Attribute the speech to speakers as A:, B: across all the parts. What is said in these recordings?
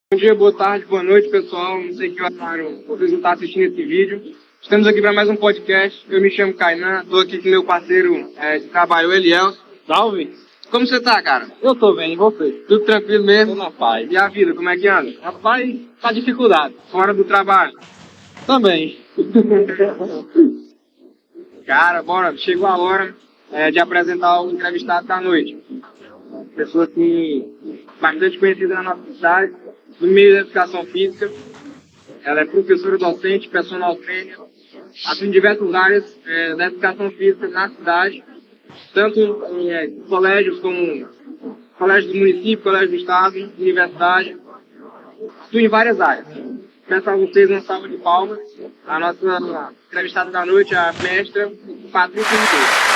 A: Bom dia, boa tarde, boa noite, pessoal. Não sei que horário vocês vão estar assistindo esse vídeo. Estamos aqui para mais um podcast. Eu me chamo Kainan, estou aqui com meu parceiro de trabalho, Eliel.
B: Salve!
A: Como você tá, cara?
B: Eu tô bem, e você?
A: Tudo tranquilo mesmo?
B: Tô na paz.
A: E a vida, como é que anda?
B: Rapaz, tá dificuldade.
A: Fora do trabalho?
B: Também.
A: Cara, bora, chegou a hora de apresentar o entrevistado da noite. Pessoa assim, bastante conhecida na nossa cidade, no meio da educação física. Ela é professora docente, personal trainer, atua em diversas áreas da educação física na cidade, tanto em colégios como colégios do município, colégios do estado, universidade, atua em várias áreas. Peço a vocês uma salva de palmas, a nossa entrevistada da noite, a mestra Patrícia Ribeiro.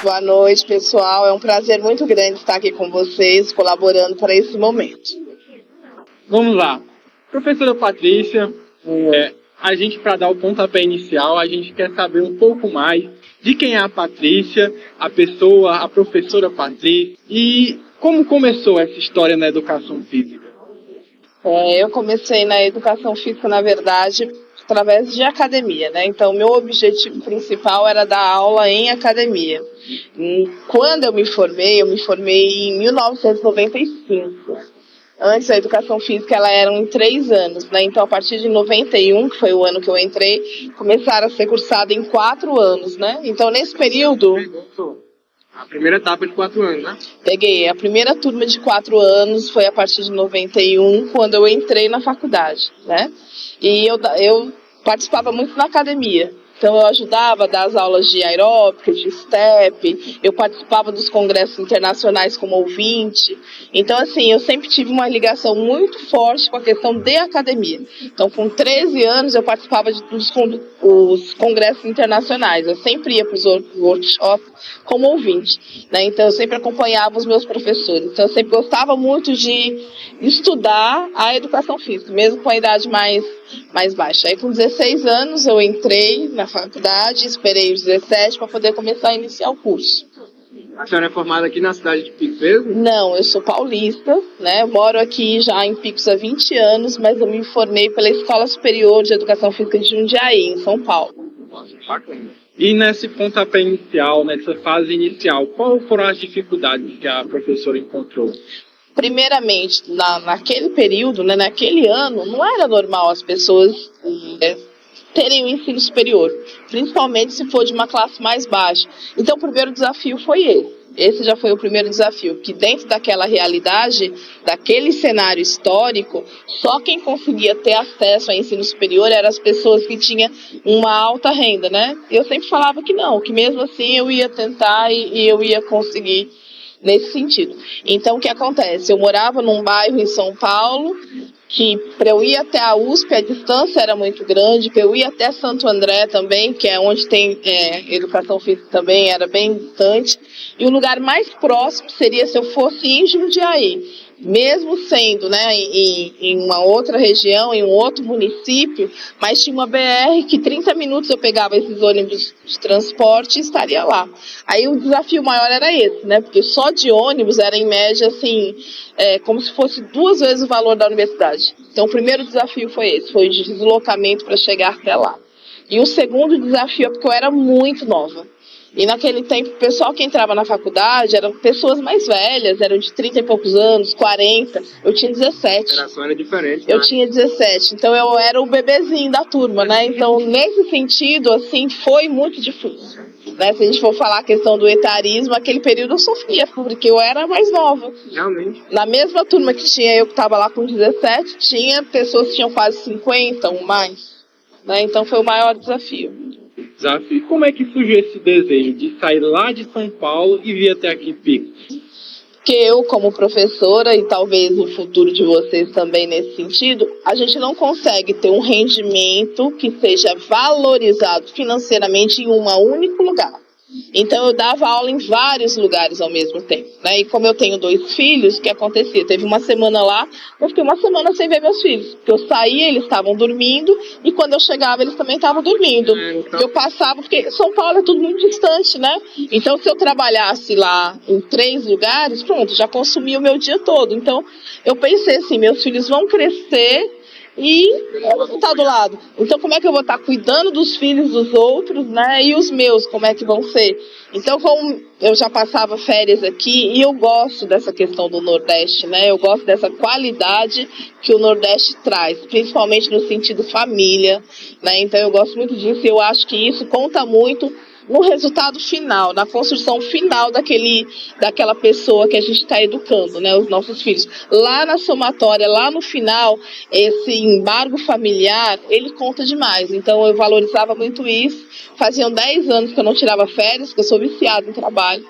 C: Boa noite, pessoal. É um prazer muito grande estar aqui com vocês, colaborando para esse momento.
B: Vamos lá. Professora Patrícia, a gente, para dar o pontapé inicial, a gente quer saber um pouco mais de quem é a Patrícia, a pessoa, a professora Patrícia, e como começou essa história na educação física.
C: Eu comecei na educação física, na verdade, através de academia, né? Então, meu objetivo principal era dar aula em academia. Quando eu me formei em 1995. Antes, a educação física ela era em 3 anos, né? Então, a partir de 91, que foi o ano que eu entrei, começaram a ser cursada em 4 anos, né? Então, nesse período...
A: A primeira etapa de 4 anos, né?
C: Peguei. A primeira turma de 4 anos foi a partir de 91, quando eu entrei na faculdade, né? E eu participava muito na academia. Então, eu ajudava a dar as aulas de aeróbica, de step, eu participava dos congressos internacionais como ouvinte. Então, assim, eu sempre tive uma ligação muito forte com a questão de academia. Então, com 13 anos, eu participava dos congressos internacionais. Eu sempre ia para os workshops como ouvinte, né? Então, eu sempre acompanhava os meus professores. Então, eu sempre gostava muito de estudar a educação física, mesmo com a idade mais baixa. Aí, com 16 anos, eu entrei na faculdade, esperei os 17 para poder começar a iniciar o curso.
A: A senhora é formada aqui na cidade de Picos mesmo?
C: Não, eu sou paulista, né? Eu moro aqui já em Picos há 20 anos, mas eu me formei pela Escola Superior de Educação Física de Jundiaí, em São Paulo.
A: Nossa, bacana.
B: E nesse pontapé inicial, nessa fase inicial, quais foram as dificuldades que a professora encontrou?
C: Primeiramente, naquele período, né, naquele ano, não era normal as pessoas terem o ensino superior, principalmente se for de uma classe mais baixa. Então, o primeiro desafio foi esse. Esse já foi o primeiro desafio, que dentro daquela realidade, daquele cenário histórico, só quem conseguia ter acesso ao ensino superior eram as pessoas que tinham uma alta renda, né? Eu sempre falava que não, que mesmo assim eu ia tentar e eu ia conseguir nesse sentido. Então, o que acontece? Eu morava num bairro em São Paulo, que para eu ir até a USP a distância era muito grande, para eu ir até Santo André também, que é onde tem educação física também, era bem distante, e o lugar mais próximo seria se eu fosse em Jundiaí, mesmo sendo, né, em uma outra região, em um outro município, mas tinha uma BR que 30 minutos eu pegava esses ônibus de transporte e estaria lá. Aí o desafio maior era esse, né, porque só de ônibus era em média assim, como se fosse 2 vezes o valor da universidade. Então o primeiro desafio foi esse, foi de deslocamento para chegar até lá. E o segundo desafio é porque eu era muito nova. E naquele tempo, o pessoal que entrava na faculdade eram pessoas mais velhas, eram de 30 e poucos anos, 40. Eu tinha 17.
A: A geração era diferente,
C: Eu
A: né?
C: tinha 17, então eu era o bebezinho da turma, né? Então, nesse sentido, assim, foi muito difícil. Né? Se a gente for falar a questão do etarismo, aquele período eu sofria, porque eu era mais nova.
A: Realmente.
C: Na mesma turma que tinha eu que estava lá com 17, tinha pessoas que tinham quase 50 ou mais. Né? Então, foi o maior desafio.
B: E como é que surgiu esse desejo de sair lá de São Paulo e vir até aqui em Picos?
C: Porque eu, como professora, e talvez o futuro de vocês também nesse sentido, a gente não consegue ter um rendimento que seja valorizado financeiramente em um único lugar. Então, eu dava aula em vários lugares ao mesmo tempo. né? E como eu tenho 2 filhos, o que acontecia? Teve uma semana lá, eu fiquei uma semana sem ver meus filhos. Porque eu saía, eles estavam dormindo, e quando eu chegava, eles também estavam dormindo.
A: Então,
C: Eu passava, porque São Paulo é tudo muito distante, né? Então, se eu trabalhasse lá em 3 lugares, pronto, já consumia o meu dia todo. Então, eu pensei assim, meus filhos vão crescer e eu vou estar do lado. Então, como é que eu vou estar cuidando dos filhos dos outros, né? E os meus, como é que vão ser? Então, como eu já passava férias aqui, e eu gosto dessa questão do Nordeste, né? Eu gosto dessa qualidade que o Nordeste traz, principalmente no sentido família, né? Então, eu gosto muito disso e eu acho que isso conta muito no resultado final, na construção final daquela pessoa que a gente está educando, né, os nossos filhos. Lá na somatória, lá no final, esse embargo familiar, ele conta demais. Então, eu valorizava muito isso. Faziam 10 anos que eu não tirava férias, porque eu sou viciada em trabalho.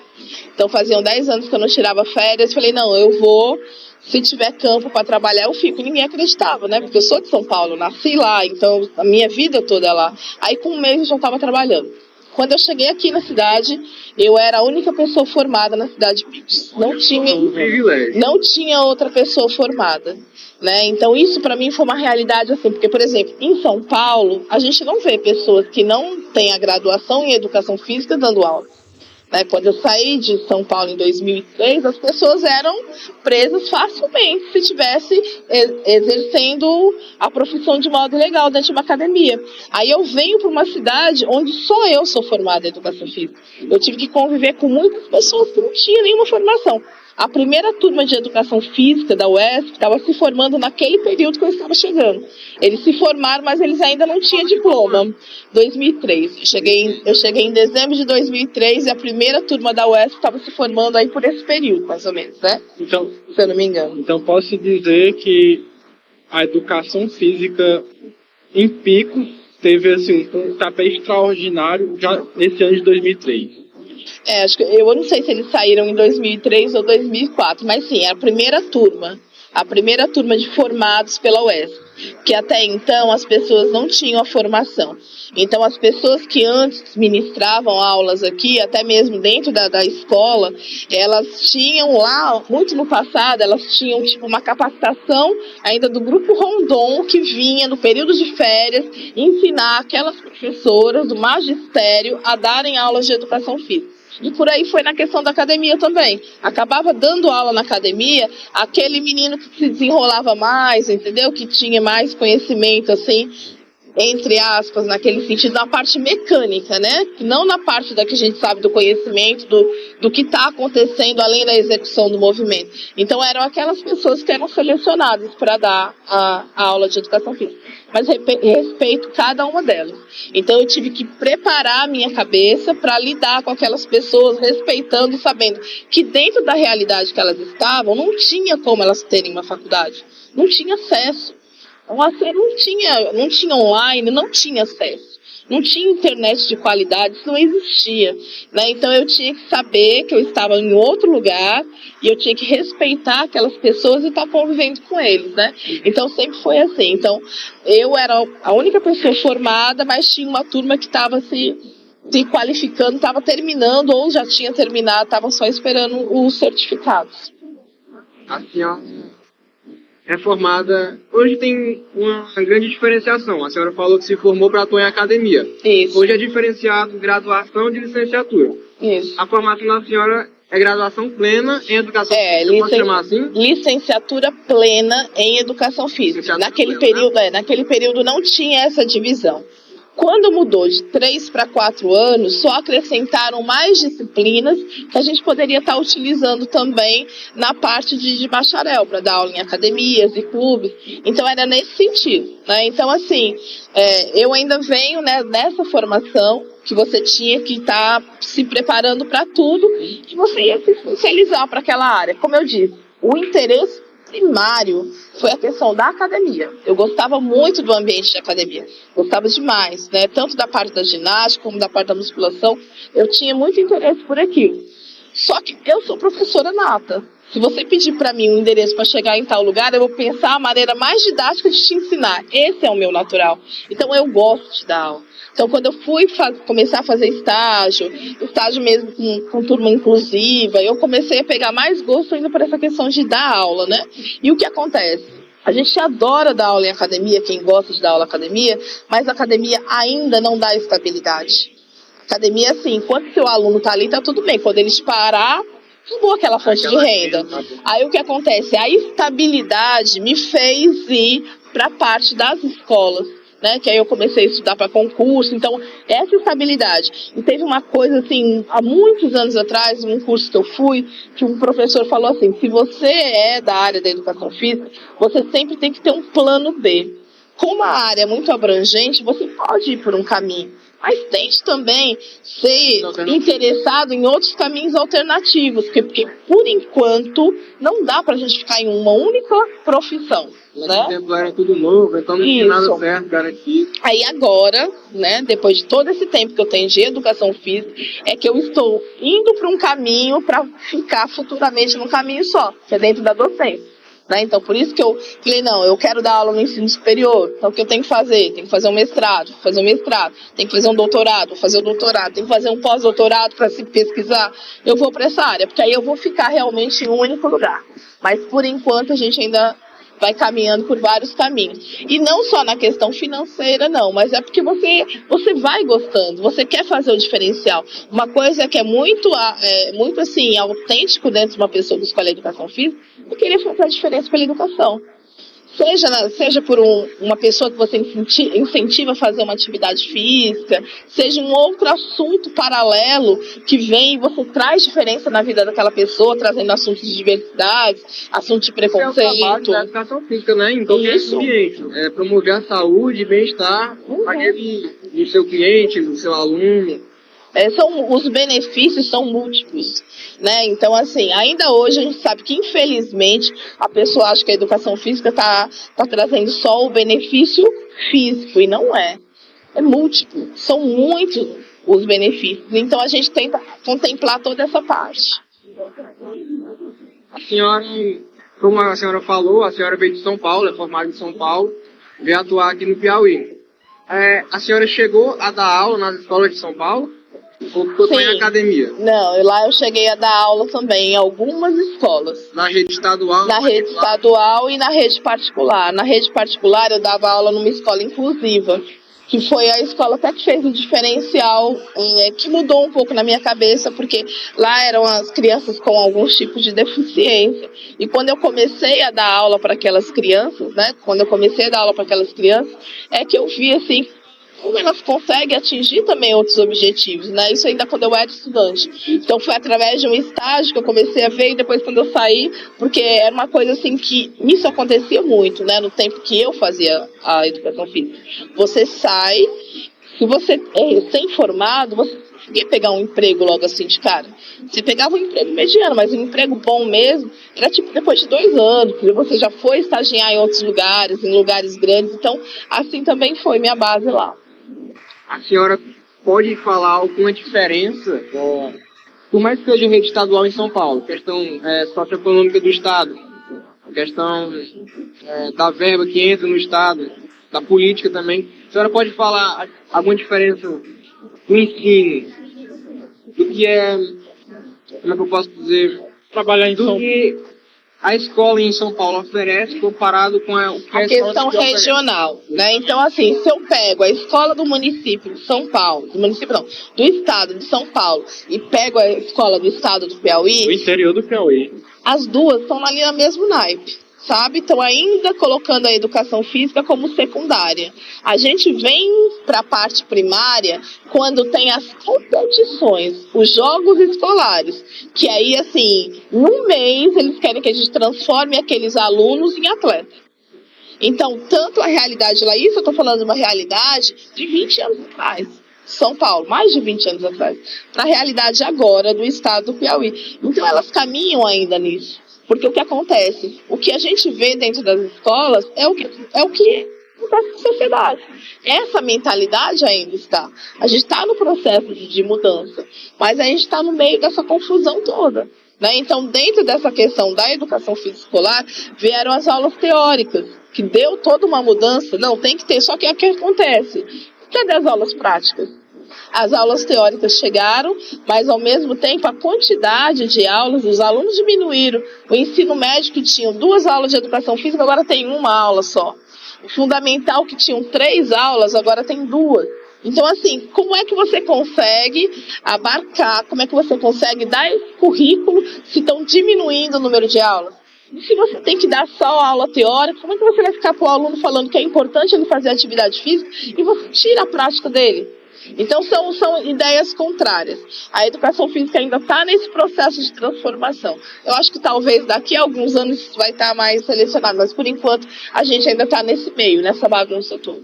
C: Então, faziam 10 anos que eu não tirava férias. Falei, não, eu vou... Se tiver campo para trabalhar, eu fico. Ninguém acreditava, né? Porque eu sou de São Paulo, nasci lá, então a minha vida toda é lá. Aí, com 1 mês, eu já estava trabalhando. Quando eu cheguei aqui na cidade, eu era a única pessoa formada na cidade de Pix. Não tinha outra pessoa formada, né? Então isso para mim foi uma realidade assim, porque por exemplo, em São Paulo, a gente não vê pessoas que não têm a graduação em educação física dando aula. Né? Quando eu saí de São Paulo em 2003, as pessoas eram presas facilmente se estivesse exercendo a profissão de modo legal dentro de uma academia. Aí eu venho para uma cidade onde só eu sou formada em educação física. Eu tive que conviver com muitas pessoas que não tinham nenhuma formação. A primeira turma de educação física da UESP estava se formando naquele período que eu estava chegando. Eles se formaram, mas eles ainda não tinham diploma. 2003. Eu cheguei em dezembro de 2003 e a primeira turma da UESP estava se formando aí por esse período, mais ou menos, né?
B: Então,
C: se eu não me engano.
B: Então, posso dizer que a educação física em Pico teve assim, um pontapé extraordinário já nesse ano de 2003.
C: Acho que eu não sei se eles saíram em 2003 ou 2004, mas sim, é a primeira turma de formados pela UESP, que até então as pessoas não tinham a formação. Então as pessoas que antes ministravam aulas aqui, até mesmo dentro da escola, elas tinham lá, muito no passado, elas tinham tipo uma capacitação ainda do grupo Rondon, que vinha no período de férias ensinar aquelas professoras do magistério a darem aulas de educação física. E por aí foi na questão da academia também. Acabava dando aula na academia, aquele menino que se desenrolava mais, entendeu? Que tinha mais conhecimento, assim, entre aspas, naquele sentido, na parte mecânica, né? Não na parte da que a gente sabe do conhecimento, do que está acontecendo além da execução do movimento. Então, eram aquelas pessoas que eram selecionadas para dar a aula de educação física. Mas respeito cada uma delas. Então, eu tive que preparar a minha cabeça para lidar com aquelas pessoas, respeitando, sabendo que dentro da realidade que elas estavam, não tinha como elas terem uma faculdade. Não tinha acesso. Você não tinha online, não tinha acesso. Não tinha internet de qualidade, isso não existia. Né? Então eu tinha que saber que eu estava em outro lugar e eu tinha que respeitar aquelas pessoas e estar convivendo com eles. Né? Então sempre foi assim. Então eu era a única pessoa formada, mas tinha uma turma que estava se qualificando, estava terminando ou já tinha terminado, estava só esperando os certificados.
A: Assim, ó. É formada. Hoje tem uma grande diferenciação. A senhora falou que se formou para atuar em academia.
C: Isso.
A: Hoje é diferenciado graduação de licenciatura.
C: Isso.
A: A formação da senhora é graduação plena em educação física. Pode chamar assim?
C: Licenciatura plena em educação física. Naquele período não tinha essa divisão. Quando mudou de 3 para 4 anos, só acrescentaram mais disciplinas que a gente poderia estar utilizando também na parte de bacharel, para dar aula em academias e clubes. Então, era nesse sentido. Né? Então, assim, eu ainda venho, né, nessa formação que você tinha que estar se preparando para tudo, que você ia se especializar para aquela área. Como eu disse, o interesse primário foi a questão da academia. Eu gostava muito do ambiente de academia. Gostava demais, né? Tanto da parte da ginástica como da parte da musculação. Eu tinha muito interesse por aquilo. Só que eu sou professora nata. Se você pedir para mim um endereço para chegar em tal lugar, eu vou pensar a maneira mais didática de te ensinar. Esse é o meu natural. Então eu gosto de dar aula. Então quando eu fui começar a fazer estágio mesmo com turma inclusiva, eu comecei a pegar mais gosto ainda por essa questão de dar aula, né? E o que acontece? A gente adora dar aula em academia, quem gosta de dar aula em academia, mas a academia ainda não dá estabilidade. Academia, assim, enquanto seu aluno está ali, tá tudo bem. Quando ele parar, acabou aquela fonte de renda. Aí o que acontece? A estabilidade me fez ir para a parte das escolas, né? Que aí eu comecei a estudar para concurso. Então, essa estabilidade. E teve uma coisa, assim, há muitos anos atrás, num curso que eu fui, que um professor falou assim: se você é da área da educação física, você sempre tem que ter um plano B. Como a área é muito abrangente, você pode ir por um caminho, mas tente também ser interessado em outros caminhos alternativos, porque por enquanto não dá pra gente ficar em uma única profissão, né?
A: Tempo era tudo novo, então não tinha nada certo, garantido.
C: Aí agora, né, depois de todo esse tempo que eu tenho de educação física, é que eu estou indo para um caminho para ficar futuramente num caminho só, que é dentro da docência. Né? Então, por isso que eu falei, não, eu quero dar aula no ensino superior. Então, o que eu tenho que fazer? Tenho que fazer um mestrado, tenho que fazer um doutorado, tenho que fazer um pós-doutorado para se pesquisar. Eu vou para essa área, porque aí eu vou ficar realmente em um único lugar. Mas, por enquanto, a gente ainda vai caminhando por vários caminhos. E não só na questão financeira, não, mas é porque você vai gostando, você quer fazer o diferencial. Uma coisa que é muito assim, autêntico dentro de uma pessoa que escolhe a educação física, é querer fazer a diferença pela educação. Seja por uma pessoa que você incentiva a fazer uma atividade física, seja um outro assunto paralelo que vem e você traz diferença na vida daquela pessoa, trazendo assuntos de diversidade, assuntos de preconceito.
A: É o trabalho da educação física, né? Em qualquer ambiente. Promover a saúde e bem-estar do seu cliente, do seu aluno.
C: Os benefícios são múltiplos, né? Então, assim, ainda hoje a gente sabe que, infelizmente, a pessoa acha que a educação física está trazendo só o benefício físico, e não é. É múltiplo, são muitos os benefícios. Então, a gente tenta contemplar toda essa parte.
A: A senhora, como a senhora falou, a senhora veio de São Paulo, é formada em São Paulo, veio atuar aqui no Piauí. A senhora chegou a dar aula nas escolas de São Paulo? Ou ficou em academia?
C: Não, lá eu cheguei a dar aula também em algumas escolas.
A: Na rede estadual?
C: Na rede estadual e na rede particular. Na rede particular eu dava aula numa escola inclusiva, que foi a escola até que fez um diferencial, que mudou um pouco na minha cabeça, porque lá eram as crianças com alguns tipos de deficiência. E quando eu comecei a dar aula para aquelas crianças, né? É que eu vi assim como elas conseguem atingir também outros objetivos, né? Isso ainda quando eu era estudante. Então foi através de um estágio que eu comecei a ver, e depois quando eu saí, porque era uma coisa assim que isso acontecia muito, né? No tempo que eu fazia a educação física. Você sai, se você é recém-formado, você não conseguia pegar um emprego logo assim de cara. Você pegava um emprego mediano, mas um emprego bom mesmo era tipo depois de 2 anos, porque você já foi estagiar em outros lugares, em lugares grandes. Então, assim também foi minha base lá.
A: A senhora pode falar alguma diferença, por mais que seja rede estadual em São Paulo, questão socioeconômica do Estado, questão da verba que entra no Estado, da política também. A senhora pode falar alguma diferença do ensino, do que como é que eu posso dizer?
B: Trabalhar em São Paulo.
A: Que a escola em São Paulo oferece comparado com o que
C: a questão regional, né? Então, assim, se eu pego a escola do município de São Paulo, do estado de São Paulo, e pego a escola do estado do Piauí,
B: do interior do Piauí,
C: as duas estão ali no mesmo naipe, sabe? Estão ainda colocando a educação física como secundária. A gente vem para a parte primária quando tem as competições, os jogos escolares, que aí, assim, num mês eles querem que a gente transforme aqueles alunos em atletas. Então, tanto a realidade lá, isso eu estou falando de uma realidade de 20 anos atrás. São Paulo, mais de 20 anos atrás, para a realidade agora do estado do Piauí. Então, elas caminham ainda nisso. Porque o que acontece? O que a gente vê dentro das escolas é o que acontece na sociedade. Essa mentalidade ainda está. A gente está no processo de mudança, mas a gente está no meio dessa confusão toda. né? Então, dentro dessa questão da educação física escolar, vieram as aulas teóricas, que deu toda uma mudança. Não, tem que ter, só que o que acontece? Cadê as aulas práticas? As aulas teóricas chegaram, mas ao mesmo tempo a quantidade de aulas, os alunos diminuíram. O ensino médio, que tinha 2 aulas de educação física, agora tem 1 aula só. O fundamental, que tinham 3 aulas, agora tem 2. Então, assim, como é que você consegue abarcar, como é que você consegue dar esse currículo se estão diminuindo o número de aulas? E se você tem que dar só a aula teórica, como é que você vai ficar para o aluno falando que é importante ele fazer atividade física e você tira a prática dele? Então, são ideias contrárias. A educação física ainda está nesse processo de transformação. Eu acho que talvez daqui a alguns anos isso vai estar mais selecionado, mas por enquanto a gente ainda está nesse meio, nessa bagunça toda.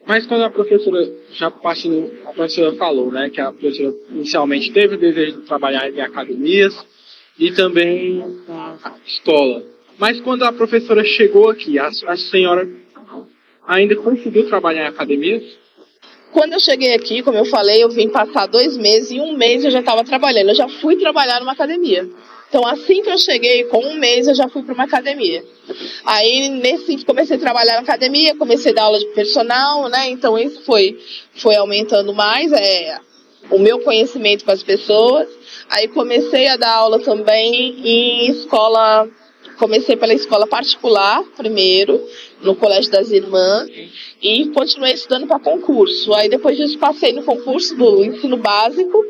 B: Mas quando a professora, a professora falou, né, que a professora inicialmente teve o desejo de trabalhar em academias e também na escola. Mas quando a professora chegou aqui, a senhora ainda conseguiu trabalhar em academias?
C: Quando eu cheguei aqui, como eu falei, eu vim passar 2 meses e 1 mês eu já estava trabalhando. Eu já fui trabalhar numa academia. Então, assim que eu cheguei, com 1 mês, eu já fui para uma academia. Aí, comecei a trabalhar na academia, comecei a dar aula de personal, né? Então, isso foi aumentando mais o meu conhecimento com as pessoas. Aí, comecei a dar aula também em escola. Comecei pela escola particular, primeiro, no Colégio das Irmãs, e continuei estudando para concurso. Aí, depois disso, passei no concurso do ensino básico.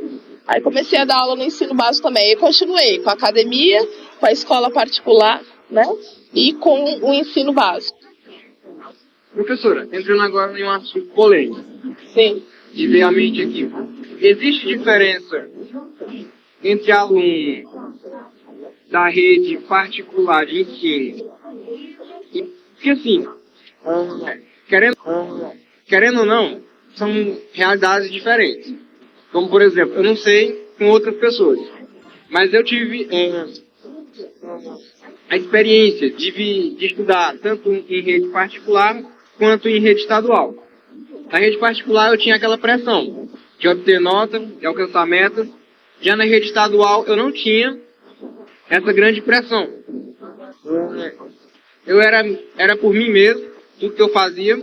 C: Aí comecei a dar aula no ensino básico também. E continuei com a academia, com a escola particular, né? E com o ensino básico.
A: Professora, entrando agora em um assunto polêmico.
C: Sim.
A: De ver a mente aqui. Existe diferença entre aluno da rede particular de ensino? Porque assim, querendo ou não, são realidades diferentes. Como, por exemplo, eu não sei com outras pessoas, mas eu tive a experiência de estudar tanto em rede particular quanto em rede estadual. Na rede particular eu tinha aquela pressão de obter nota, de alcançar metas. Já na rede estadual eu não tinha essa grande pressão. Eu era por mim mesmo, tudo que eu fazia,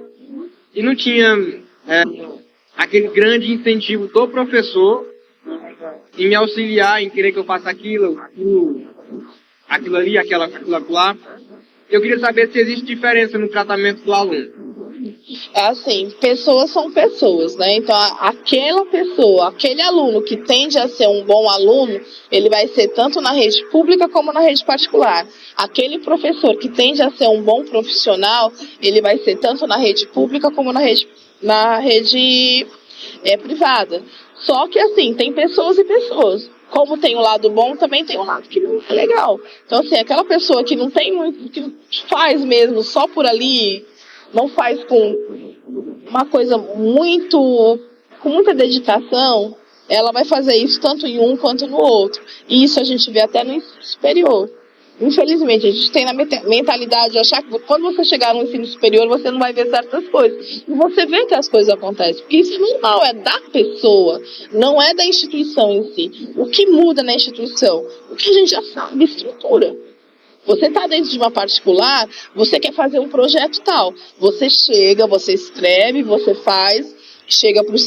A: e não tinha aquele grande incentivo do professor em me auxiliar, em querer que eu faça aquilo ali, aquilo lá. Eu queria saber se existe diferença no tratamento do aluno.
C: É assim, pessoas são pessoas, né? Então, aquela pessoa, aquele aluno que tende a ser um bom aluno, ele vai ser tanto na rede pública como na rede particular. Aquele professor que tende a ser um bom profissional, ele vai ser tanto na rede pública como na rede privada. Só que assim, tem pessoas e pessoas. Como tem o lado bom, também tem o lado que não é legal. Então assim, aquela pessoa que não tem muito, que faz mesmo só por ali, não faz com uma coisa com muita dedicação, ela vai fazer isso tanto em um quanto no outro. E isso a gente vê até no ensino superior. Infelizmente, a gente tem na mentalidade de achar que quando você chegar no ensino superior, você não vai ver certas coisas. E você vê que as coisas acontecem. Porque isso é normal, é da pessoa, não é da instituição em si. O que muda na instituição? O que a gente já sabe, estrutura. Você está dentro de uma particular, você quer fazer um projeto tal. Você chega, você escreve, você faz, chega para o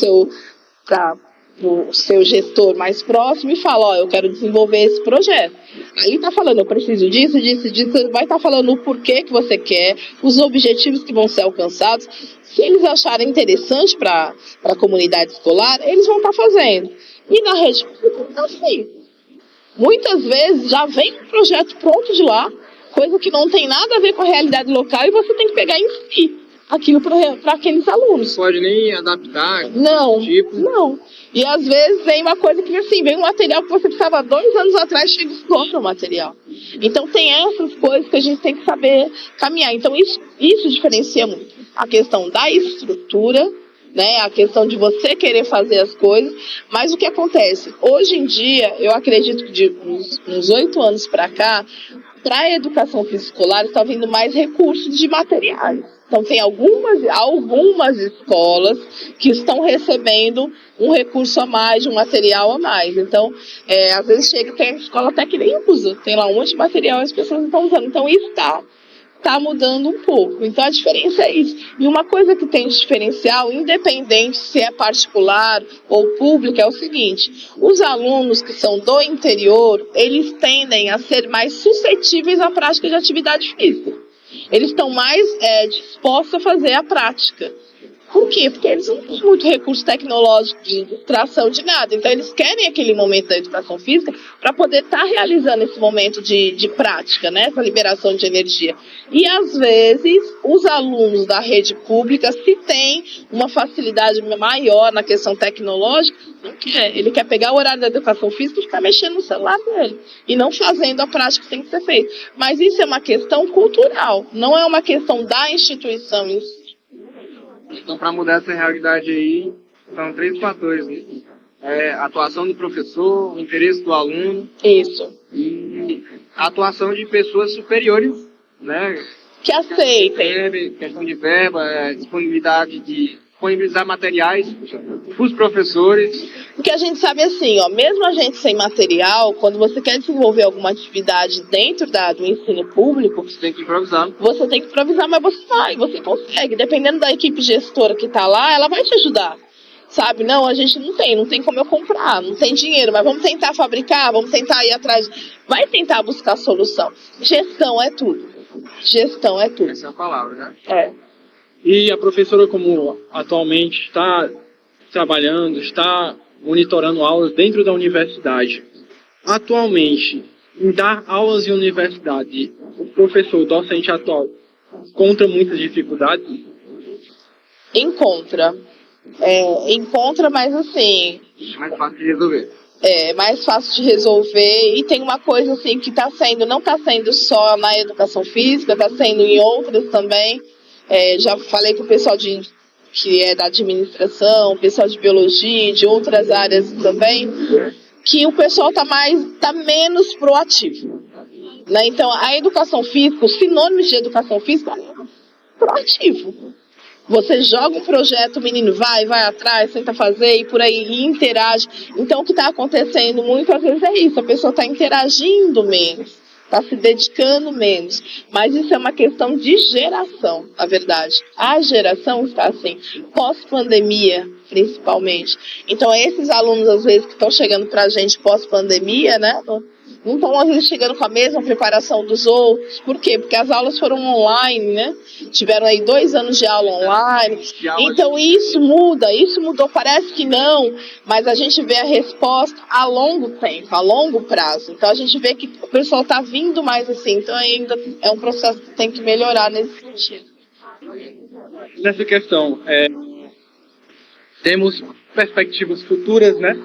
C: seu gestor mais próximo e fala, ó, eu quero desenvolver esse projeto. Aí está falando, eu preciso disso, vai estar falando o porquê que você quer, os objetivos que vão ser alcançados. Se eles acharem interessante para a comunidade escolar, eles vão estar fazendo. E na rede pública, assim, muitas vezes já vem um projeto pronto de lá, coisa que não tem nada a ver com a realidade local, e você tem que pegar em si aquilo para aqueles alunos.
A: Pode nem adaptar?
C: Não. E às vezes vem uma coisa que assim, vem um material que você precisava 2 anos atrás, chega e esgota o material. Então tem essas coisas que a gente tem que saber caminhar. Então isso diferencia muito. A questão da estrutura, né, a questão de você querer fazer as coisas, mas o que acontece? Hoje em dia, eu acredito que de uns 8 anos para cá, para a educação física escolar está vindo mais recursos de materiais. Então, tem algumas escolas que estão recebendo um recurso a mais, um material a mais. Então, às vezes chega e tem escola até que nem usa. Tem lá um monte de material e as pessoas não estão usando. Então, isso está mudando um pouco. Então, a diferença é isso. E uma coisa que tem de diferencial, independente se é particular ou pública, é o seguinte: os alunos que são do interior, eles tendem a ser mais suscetíveis à prática de atividade física. Eles estão mais dispostos a fazer a prática. Por quê? Porque eles não têm muito recurso tecnológico de distração de nada. Então, eles querem aquele momento da educação física para poder estar realizando esse momento de prática, né? Essa liberação de energia. E, às vezes, os alunos da rede pública, se têm uma facilidade maior na questão tecnológica, não quer. Ele quer pegar o horário da educação física e ficar mexendo no celular dele. E não fazendo a prática que tem que ser feita. Mas isso é uma questão cultural. Não é uma questão da instituição em si.
A: Então, para mudar essa realidade aí, são 3 fatores, né? A atuação do professor, o interesse do aluno.
C: Isso.
A: E a atuação de pessoas superiores, né?
C: Que aceitem.
A: Questão de verba, disponibilidade de disponibilizar materiais para os professores.
C: Porque a gente sabe assim, mesmo a gente sem material, quando você quer desenvolver alguma atividade dentro do ensino público,
A: Você tem que improvisar.
C: você tem que improvisar, mas você consegue. Dependendo da equipe gestora que está lá, ela vai te ajudar. Sabe? Não, a gente não tem como eu comprar, não tem dinheiro, mas vamos tentar fabricar, vamos tentar ir atrás. Vai tentar buscar solução. Gestão é tudo. Gestão é tudo.
A: Essa é a palavra, né?
C: É.
B: E a professora, como atualmente está trabalhando, está monitorando aulas dentro da universidade, atualmente, em dar aulas em universidade, o professor docente atual encontra muitas dificuldades?
C: Encontra, mas assim,
A: Mais fácil de resolver.
C: é mais fácil de resolver. E tem uma coisa assim que não está sendo só na educação física, está sendo em outras também. Já falei com o pessoal que é da administração, o pessoal de biologia, de outras áreas também, que o pessoal tá menos proativo. Né? Então, a educação física, os sinônimos de educação física é proativo. Você joga um projeto, o menino vai atrás, tenta fazer e por aí, e interage. Então, o que está acontecendo muitas vezes é isso, a pessoa está interagindo menos, está se dedicando menos. Mas isso é uma questão de geração, na verdade. A geração está assim, pós-pandemia, principalmente. Então, esses alunos, às vezes, que estão chegando para a gente pós-pandemia, né? Não estão, às vezes, chegando com a mesma preparação dos outros. Por quê? Porque as aulas foram online, né? Tiveram aí 2 anos de aula online. Então, isso mudou. Parece que não, mas a gente vê a resposta a longo tempo, a longo prazo. Então, a gente vê que o pessoal está vindo mais assim. Então, ainda é um processo que tem que melhorar nesse sentido.
B: Nessa questão, temos perspectivas futuras, né?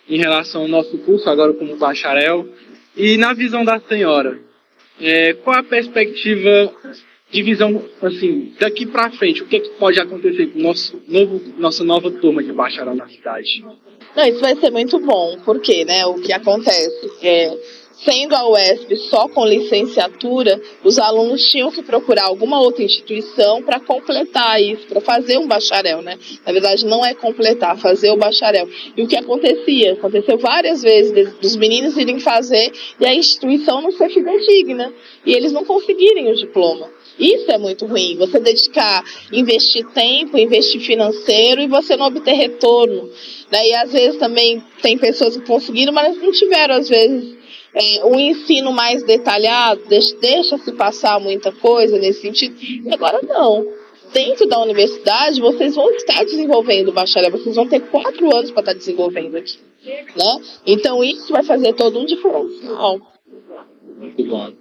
B: Em relação ao nosso curso, agora como bacharel. E na visão da senhora, qual a perspectiva de visão, assim, daqui para frente? O que pode acontecer com nossa nova turma de bacharel na cidade?
C: Não, isso vai ser muito bom, porque, né, o que acontece sendo a UESP só com licenciatura, os alunos tinham que procurar alguma outra instituição para completar isso, para fazer um bacharel, né? Na verdade, não é completar, fazer o bacharel. E o que aconteceu várias vezes dos meninos irem fazer e a instituição não ser fidedigna, e eles não conseguirem o diploma. Isso é muito ruim, você investir tempo, investir financeiro e você não obter retorno. Daí, às vezes, também tem pessoas que conseguiram, mas não tiveram, às vezes, um ensino mais detalhado, deixa-se passar muita coisa nesse sentido. E agora não. Dentro da universidade, vocês vão estar desenvolvendo o bacharel, vocês vão ter 4 anos para estar desenvolvendo aqui. Né? Então, isso vai fazer todo um diferencial.
B: Muito bom.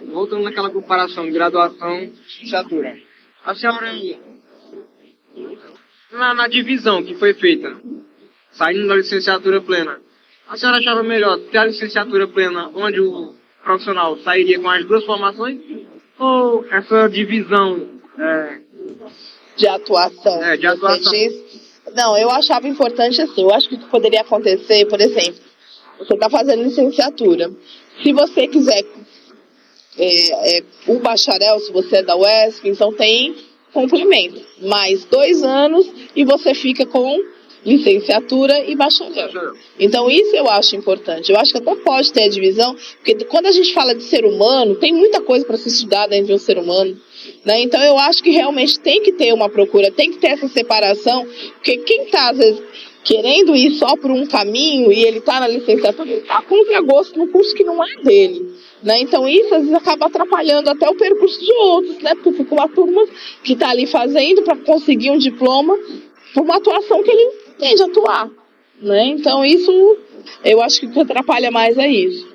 A: Voltando naquela comparação de graduação e licenciatura. A senhora, na divisão que foi feita, saindo da licenciatura plena, a senhora achava melhor ter a licenciatura plena, onde o profissional sairia com as 2 formações, ou essa divisão
C: de atuação?
A: De atuação.
C: Não, eu achava importante assim. Eu acho que o que poderia acontecer, por exemplo, você está fazendo licenciatura. Se você quiser o bacharel, se você é da UESP, então tem complemento. Mais 2 anos e você fica com licenciatura e bacharel. Então isso eu acho importante. Eu acho que até pode ter a divisão, porque quando a gente fala de ser humano, tem muita coisa para se estudar dentro de um ser humano. Né? Então eu acho que realmente tem que ter uma procura, tem que ter essa separação, porque quem está às vezes querendo ir só por um caminho e ele está na licenciatura, ele está contra gosto no curso que não é dele. Né? Então isso às vezes acaba atrapalhando até o percurso de outros, né? Porque fica uma turma que está ali fazendo para conseguir um diploma por uma atuação que ele entende atuar. Né? Então isso, eu acho que o que atrapalha mais é isso.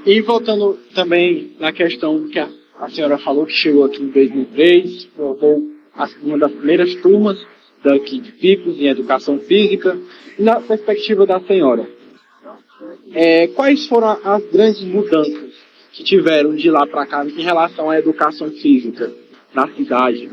B: E voltando também na questão que a senhora falou, que chegou aqui em 2003, formou uma das primeiras turmas daqui de Picos em Educação Física. E na perspectiva da senhora, quais foram as grandes mudanças que tiveram de lá para cá em relação à educação física na cidade?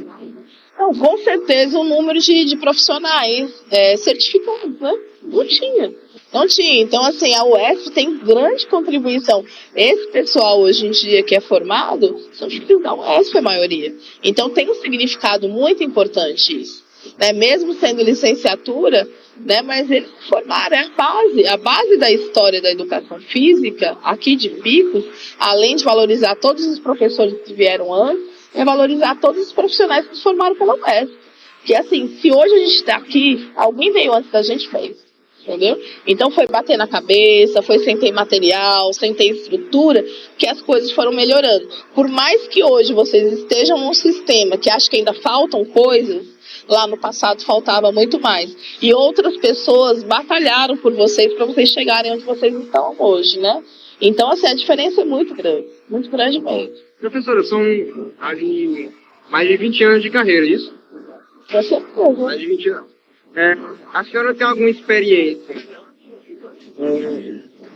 C: Não, com certeza o número de profissionais certificados, né? Não tinha. Então, assim, a UESP tem grande contribuição. Esse pessoal hoje em dia que é formado, são filhos da UESP a maioria. Então, tem um significado muito importante isso. Né? Mesmo sendo licenciatura, né? Mas eles formaram a base da história da educação física aqui de Picos, além de valorizar todos os professores que vieram antes, é valorizar todos os profissionais que se formaram pela UESP. Porque, assim, se hoje a gente está aqui, alguém veio antes da gente fez. Entendeu? Então foi bater na cabeça, foi sem ter material, sem ter estrutura, que as coisas foram melhorando. Por mais que hoje vocês estejam num sistema que acha que ainda faltam coisas, lá no passado faltava muito mais. E outras pessoas batalharam por vocês para vocês chegarem onde vocês estão hoje, né? Então, assim, a diferença é muito grande mesmo.
A: Professora, são ali mais de 20 anos de carreira, isso?
C: Com certeza.
A: Mais de 20 anos. A senhora tem alguma experiência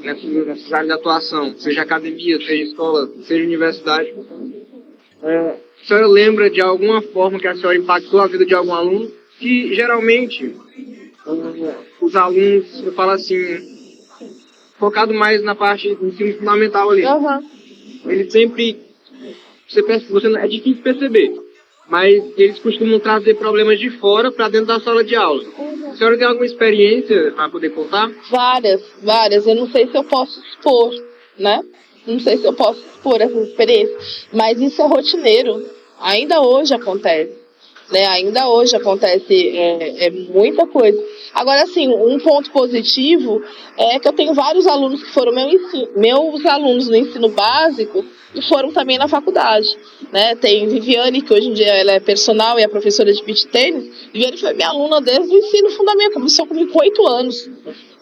A: nessas áreas de atuação, seja academia, seja escola, seja universidade? A senhora lembra de alguma forma que a senhora impactou a vida de algum aluno? Que geralmente os alunos, eu falo assim, focado mais na parte do ensino fundamental ali.
C: Uhum.
A: Eles sempre, é difícil perceber, mas eles costumam trazer problemas de fora para dentro da sala de aula. A senhora tem alguma experiência para poder contar?
C: Várias. Eu não sei se eu posso expor, né? Não sei se eu posso expor essas experiências, mas isso é rotineiro. Ainda hoje acontece, né? Ainda hoje acontece muita coisa. Agora, assim, um ponto positivo é que eu tenho vários alunos que foram meus alunos no ensino básico e foram também na faculdade, né? Tem Viviane, que hoje em dia ela é personal e é professora de beach tênis. Viviane foi minha aluna desde o ensino fundamental, começou comigo com 8 anos.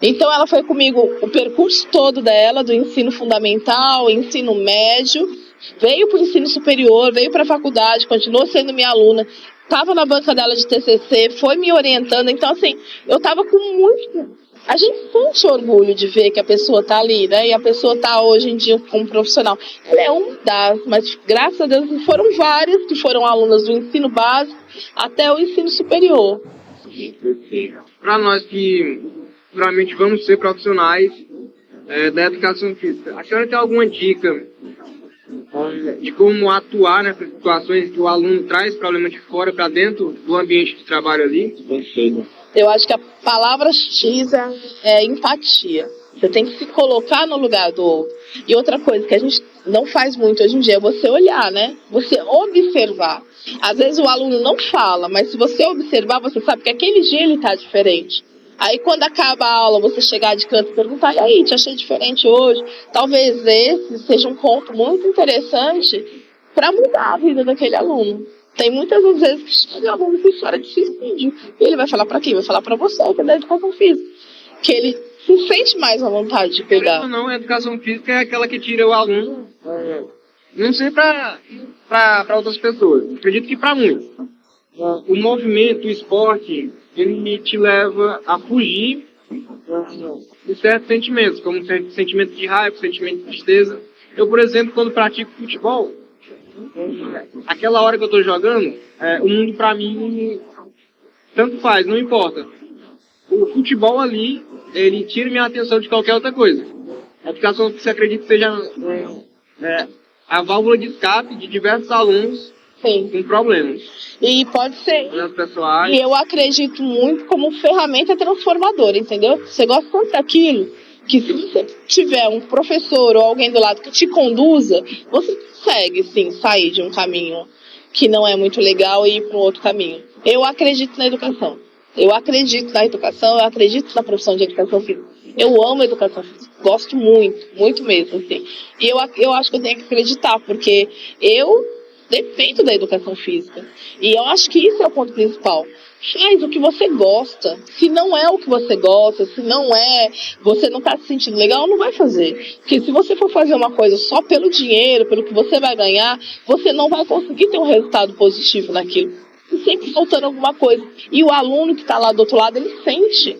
C: Então ela foi comigo o percurso todo dela, do ensino fundamental, ensino médio, veio para o ensino superior, veio para a faculdade, continuou sendo minha aluna, estava na banca dela de TCC, foi me orientando. Então, assim, eu estava com muito... A gente sente orgulho de ver que a pessoa está ali, né? E a pessoa está hoje em dia como profissional. Ela é uma das, mas graças a Deus foram várias que foram alunas do ensino básico até o ensino superior.
A: Para nós que realmente vamos ser profissionais da educação física, a senhora tem alguma dica de como atuar nessas situações que o aluno traz problema de fora para dentro do ambiente de trabalho ali?
B: Perfeito.
C: Eu acho que a palavra X é empatia. Você tem que se colocar no lugar do outro. E outra coisa que a gente não faz muito hoje em dia é você olhar, né? Você observar. Às vezes o aluno não fala, mas se você observar, você sabe que aquele dia ele está diferente. Aí quando acaba a aula, você chegar de canto e perguntar: e aí, te achei diferente hoje? Talvez esse seja um ponto muito interessante para mudar a vida daquele aluno. Tem muitas vezes que chega aluno com história de suicídio. E ele vai falar para quem? Vai falar para você, que é da educação física. Que ele se sente mais à vontade de cuidar.
A: Não, a educação física é aquela que tira o aluno, não sei para outras pessoas, acredito que para muitos. O movimento, o esporte, ele te leva a fugir de certos sentimentos, como sentimento de raiva, sentimento de tristeza. Eu, por exemplo, quando pratico futebol, aquela hora que eu estou jogando, o mundo para mim tanto faz, não importa. O futebol ali, ele tira minha atenção de qualquer outra coisa. A educação que você acredita que seja a válvula de escape de diversos alunos
C: Sim.
A: com problemas.
C: E pode ser.
A: Problemas pessoais.
C: E eu acredito muito como ferramenta transformadora, entendeu? Você gosta tanto daquilo que se você tiver um professor ou alguém do lado que te conduza, você consegue, sim, sair de um caminho que não é muito legal e ir para um outro caminho. Eu acredito na educação. Eu acredito na educação, eu acredito na profissão de educação física. Eu amo a educação física. Gosto muito, muito mesmo, assim. E eu acho que eu tenho que acreditar, porque eu dependo da educação física. E eu acho que isso é o ponto principal. Faz o que você gosta. Se não é o que você gosta, se não é, você não está se sentindo legal, não vai fazer. Porque se você for fazer uma coisa só pelo dinheiro, pelo que você vai ganhar, você não vai conseguir ter um resultado positivo naquilo. E sempre faltando alguma coisa. E o aluno que está lá do outro lado, ele sente.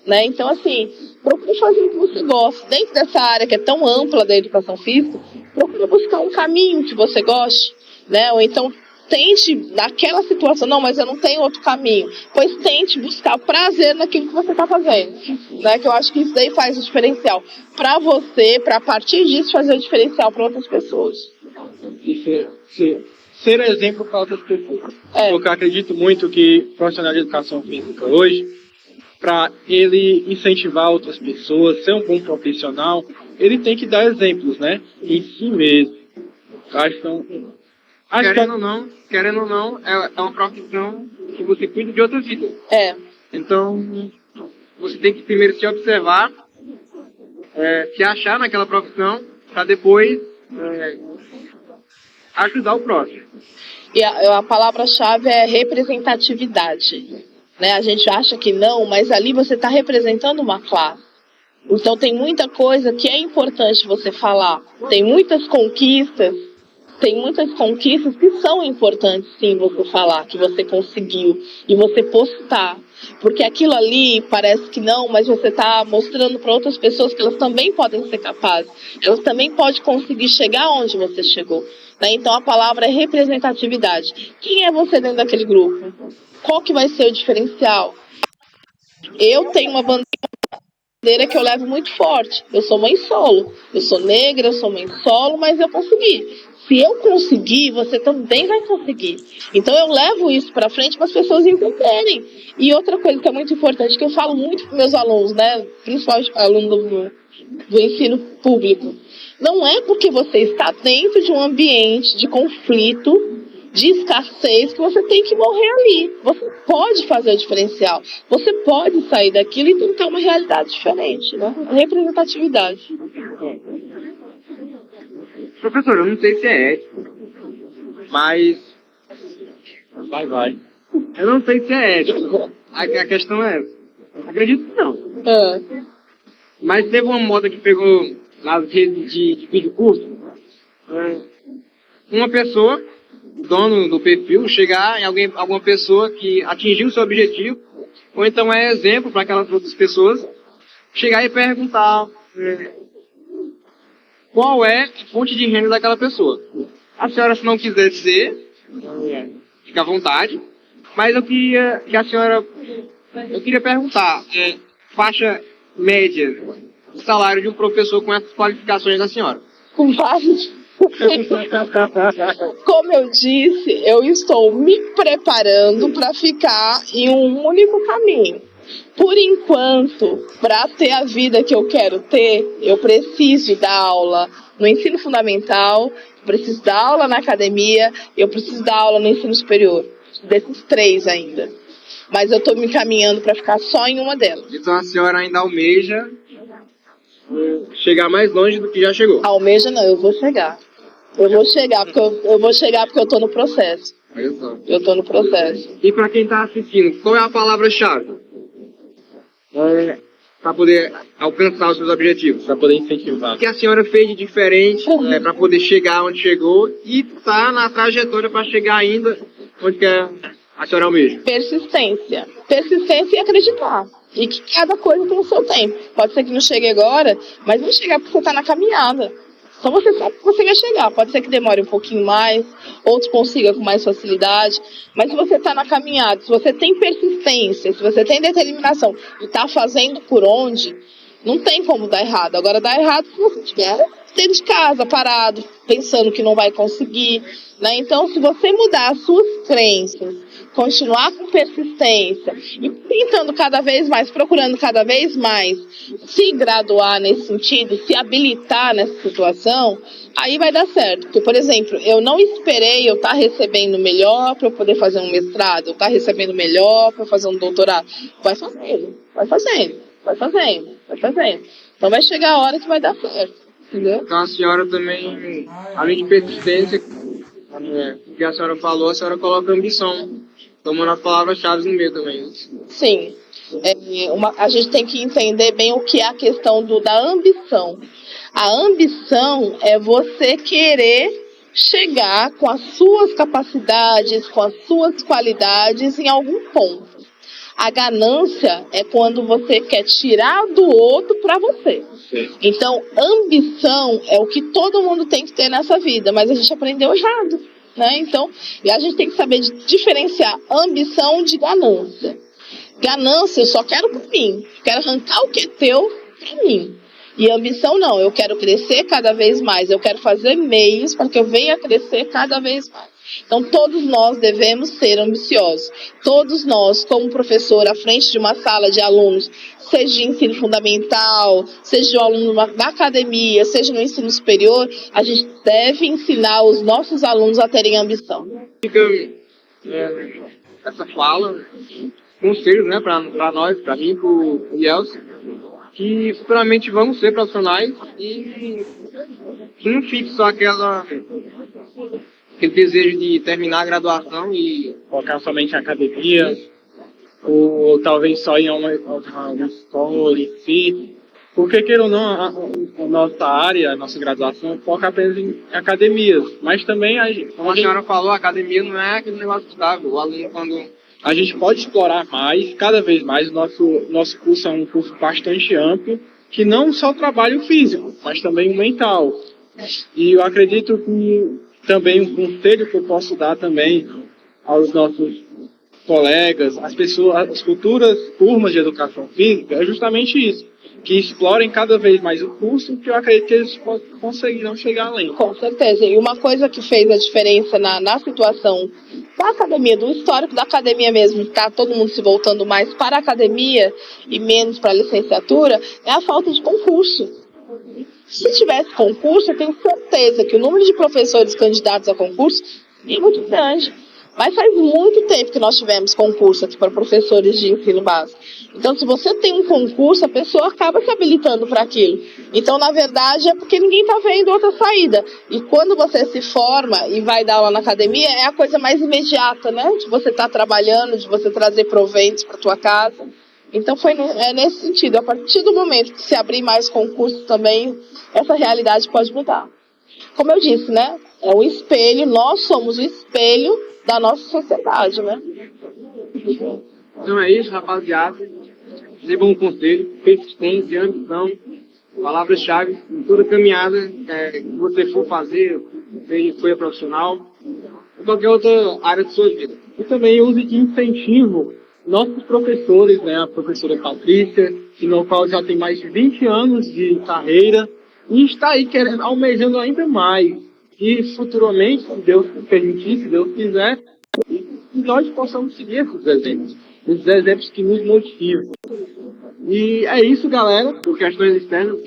C: Né? Então, assim, procure fazer o que você gosta. Dentro dessa área que é tão ampla da educação física, procure buscar um caminho que você goste, né? Ou então tente, naquela situação, não, mas eu não tenho outro caminho. Pois tente buscar prazer naquilo que você está fazendo, né? Que eu acho que isso daí faz o diferencial para você, para a partir disso fazer o diferencial para outras pessoas.
B: E ser exemplo para outras pessoas. Porque eu acredito muito que o profissional de educação física hoje, para ele incentivar outras pessoas, ser um bom profissional, ele tem que dar exemplos, né? Em si mesmo.
A: Querendo ou não, é uma profissão que você cuida de outra vida. Então, você tem que primeiro se observar, se achar naquela profissão, para depois ajudar o próximo.
C: E a palavra-chave é representatividade. Né? A gente acha que não, mas ali você está representando uma classe. Então tem muita coisa que é importante você falar. Tem muitas conquistas que são importantes sim você falar, que você conseguiu e você postar. Porque aquilo ali parece que não, mas você está mostrando para outras pessoas que elas também podem ser capazes. Elas também podem conseguir chegar onde você chegou. Né? Então a palavra é representatividade. Quem é você dentro daquele grupo? Qual que vai ser o diferencial? Eu tenho uma bandeira que eu levo muito forte. Eu sou mãe solo. Eu sou negra, eu sou mãe solo, mas eu consegui. Se eu conseguir, você também vai conseguir. Então eu levo isso para frente para as pessoas entenderem. E outra coisa que é muito importante, que eu falo muito para meus alunos, né, principalmente alunos do ensino público, não é porque você está dentro de um ambiente de conflito, de escassez, que você tem que morrer ali. Você pode fazer o diferencial. Você pode sair daquilo e tentar uma realidade diferente, né? Representatividade.
A: Professor, eu não sei se é ético, mas...
B: Vai.
A: Eu não sei se é ético. A questão é essa. Acredito que não. Mas teve uma moda que pegou nas redes de vídeo curto. Uma pessoa, dono do perfil, chegar em alguma pessoa que atingiu o seu objetivo, ou então é exemplo para aquelas outras pessoas, chegar e perguntar qual é a fonte de renda daquela pessoa. A senhora, se não quiser dizer, fica à vontade, mas eu queria que a senhora... Eu queria perguntar, faixa média de salário de um professor com essas qualificações da senhora.
C: Com vários... Como eu disse, eu estou me preparando para ficar em um único caminho. Por enquanto, para ter a vida que eu quero ter, eu preciso dar aula no ensino fundamental, eu preciso dar aula na academia, eu preciso dar aula no ensino superior. Desses 3 ainda. Mas eu estou me encaminhando para ficar só em uma delas.
A: Então a senhora ainda almeja chegar mais longe do que já chegou?
C: Almeja não, eu vou chegar. Eu vou chegar porque eu tô no processo. Eu tô no processo.
A: E para quem tá assistindo, qual é a palavra-chave? Para poder alcançar os seus objetivos?
B: Para poder incentivar.
A: O que a senhora fez de diferente para poder chegar onde chegou e tá na trajetória para chegar ainda onde quer a senhora almeja?
C: Persistência. Persistência e acreditar. E que cada coisa tem o seu tempo. Pode ser que não chegue agora, mas vai chegar porque você está na caminhada. Então você sabe que você vai chegar. Pode ser que demore um pouquinho mais, outros consigam com mais facilidade. Mas se você está na caminhada, se você tem persistência, se você tem determinação e está fazendo por onde, não tem como dar errado. Agora dá errado se você tiver dentro de casa, parado, pensando que não vai conseguir, né? Então, se você mudar as suas crenças, continuar com persistência e tentando cada vez mais, procurando cada vez mais se graduar nesse sentido, se habilitar nessa situação, aí vai dar certo. Porque, por exemplo, eu não esperei eu estar recebendo melhor para eu poder fazer um mestrado, eu estar recebendo melhor para fazer um doutorado. Vai fazendo, vai fazendo, vai fazendo, vai fazendo. Então vai chegar a hora que vai dar certo, entendeu?
A: Então a senhora também, além de persistência, que a senhora falou, a senhora coloca ambição, tomando as palavras-chave no meio também.
C: Sim. A gente tem que entender bem o que é a questão da ambição. A ambição é você querer chegar com as suas capacidades, com as suas qualidades em algum ponto. A ganância é quando você quer tirar do outro para você. Então, ambição é o que todo mundo tem que ter nessa vida, mas a gente aprendeu errado, né? Então, e a gente tem que saber diferenciar ambição de ganância. Ganância, eu só quero para mim, quero arrancar o que é teu para mim. E ambição não, eu quero crescer cada vez mais, eu quero fazer meios para que eu venha crescer cada vez mais. Então, todos nós devemos ser ambiciosos. Todos nós, como professor, à frente de uma sala de alunos, seja de ensino fundamental, seja de um aluno da academia, seja no ensino superior, a gente deve ensinar os nossos alunos a terem ambição.
A: Fica essa fala, conselhos, né, para nós, para mim, para o Yeltsin, que futuramente vamos ser profissionais e não fique só aquele desejo de terminar a graduação e
B: Focar somente em academia, ou talvez só em uma escola em si. Porque, queira ou não, a nossa área, a nossa graduação, foca apenas em academias. Mas também,
A: como a senhora falou, a academia não é aquele negócio estável. O aluno, quando
B: a gente pode explorar mais, cada vez mais. Nosso curso é um curso bastante amplo, que não só trabalha o físico, mas também o mental. E eu acredito que também um conselho que eu posso dar também aos nossos colegas, as pessoas, as futuras turmas de educação física, é justamente isso, que explorem cada vez mais o curso, que eu acredito que eles conseguirão chegar além.
C: Com certeza. E uma coisa que fez a diferença na situação da academia, do histórico da academia mesmo, tá todo mundo se voltando mais para a academia e menos para a licenciatura, é a falta de concurso. Se tivesse concurso, eu tenho certeza que o número de professores candidatos a concurso é muito grande. Mas faz muito tempo que nós tivemos concurso aqui para professores de ensino básico. Então, se você tem um concurso, a pessoa acaba se habilitando para aquilo. Então, na verdade, é porque ninguém está vendo outra saída. E quando você se forma e vai dar aula na academia, é a coisa mais imediata, né? De você estar trabalhando, de você trazer proventos para a tua casa. Então, é nesse sentido. A partir do momento que se abrir mais concursos também, essa realidade pode mudar. Como eu disse, né? É o espelho, nós somos o espelho da nossa sociedade, né?
A: Então é isso, rapaziada. Recebam um conselho, persistência, ambição, palavras-chave em toda caminhada que você for fazer, seja escolha profissional, ou qualquer outra área de sua vida.
B: E também use de incentivo nossos professores, né? A professora Patrícia, que no qual já tem mais de 20 anos de carreira e está aí querendo, almejando ainda mais. E futuramente, se Deus permitir, se Deus quiser, nós possamos seguir esses exemplos que nos motivam. E é isso, galera.
A: Por questões externas,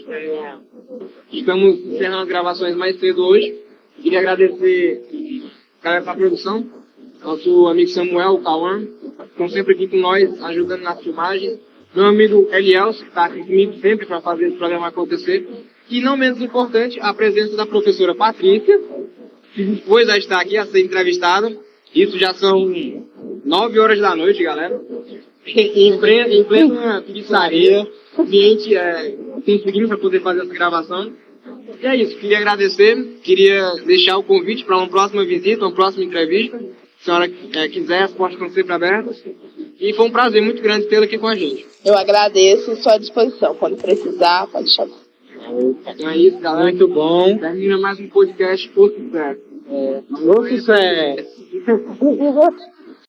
A: estamos encerrando as gravações mais cedo hoje. Queria agradecer a galera da produção, nosso amigo Samuel, o Cauã, estão sempre aqui com nós, ajudando nas filmagens. Meu amigo Elielson, que está aqui comigo sempre para fazer esse programa acontecer. E não menos importante, a presença da professora Patrícia, que dispôs a estar aqui a ser entrevistada. Isso já são 9 horas da noite, galera. Em plena pizzaria, o cliente conseguindo para poder fazer essa gravação. E é isso, queria agradecer, queria deixar o convite para uma próxima visita, uma próxima entrevista. Se a senhora quiser, as portas estão sempre abertas. E foi um prazer muito grande tê-la aqui com a gente.
C: Eu agradeço e estou à disposição. Quando precisar, pode chamar.
A: Então é isso, galera.
B: Muito bom.
A: Termina mais um podcast por sucesso.
B: Por sucesso.